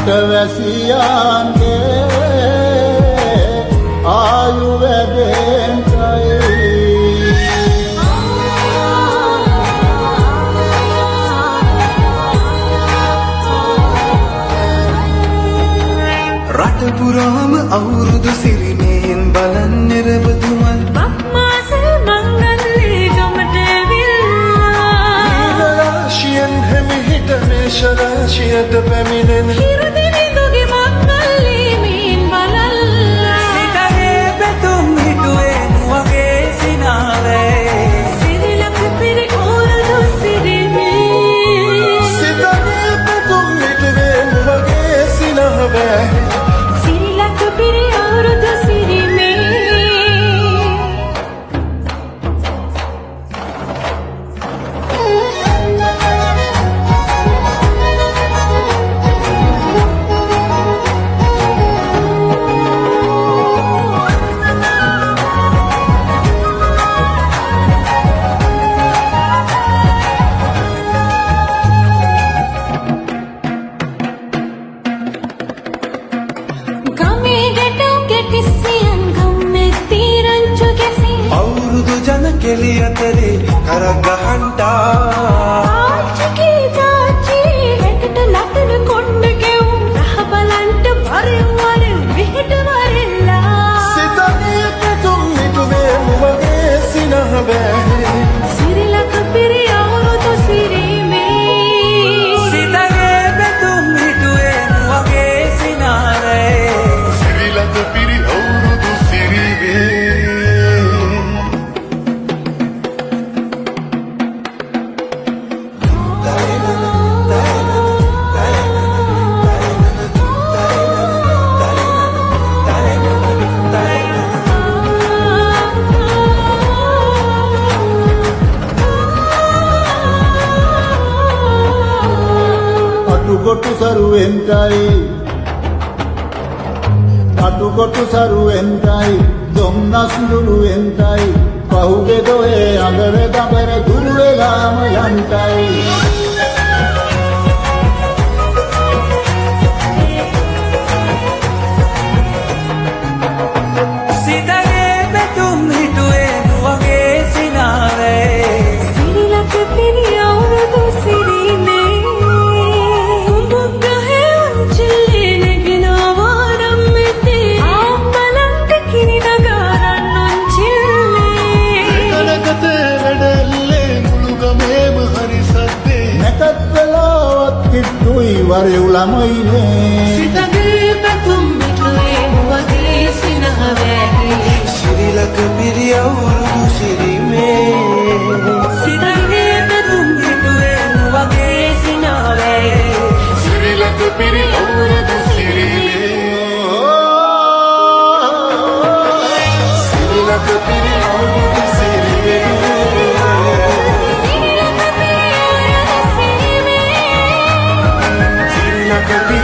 රටවැසියන්ගේ ආයු වැඩෙන්ටයි රට පුරාම අවුරුදු සිරිමයෙන් බලන් නිරබතුමන් බක්මාසල් මංගල්ලේ ගමට ඇවිල්ලා රාශියෙන් හැමිහිට මේෂරාශියට පැමිණෙන හිරුදිවිදුගේ මංගල්ලේ මේන් බලල්ලා සිතේ පැතුම් හිටුවේ නුවගේ සිනාවේ සිරිලක පිරි ඕරදු සිරිමේ සිතේ පැතුම් හිටුවේ නුවගේ සිනහවේ සිරිලක පිරි ඕරදු සිරිමේ ගමේ ගැටෝ ගැටිසියන් ගම්මෙත්ති රංචු ගැසී අවුරුදු ජන කෙලි අතරේ කරක් ගහන්ටා ආච්චිගේ තාච්චී හැටට ලටන කොණ්ඩ ගෙවුම් රහ බලන්ට වරෙන් වරෙන් විහිට වරෙල්ලා සිතේ පැතුම් හිටුවේ නුවගේ සිනහවේ සිරිලක පිරි අවුරුදු සිරිමේ සිතේ පැතුම් හිටුවේ නුවගේ සිනාවේ සිරිලක පිරි අවුරුදු සිරිවේ අටුකොටු සරුවෙන්ටයි දොම්නස් ලුළුවෙන්ටයි පහුගේ දොයේ අඟර දබර දුර වෙලාම යන්ටයි සිතේ පැතුම් හිටුවේ නුවගේ සිනාවේ සිරිලක පිරි අවුරුදු සිරිමේ කුඹුක් ගහේ උන්චිල්ලේ නැගෙනවා රම්මෙතේ ආම්බලන්ට කිරි නගාරන් උන්චිල්ලේ කනගතේ වැඩල්ලේ මුළු ගමේම හරි සද්දේ නැකත් වෙලාවත් කිට්ටුයි වරෙව් ළමයිනේ සිතගේ පැතුම් මිටුවේ මුවගේ සිනහවැහි සිරිලක පිරි අවුරුදු සිරිමේ සිතේ පැතුම් හිටුවේ නුවගේ සිනාවේ සිරිලක පිරි අවුරුදු සිරිමේ සිරිලක පිරි අවුරුදු සිරිමේ සිරිලක පිරි අවුරුදු සිරිමේ සිරිලක පිරි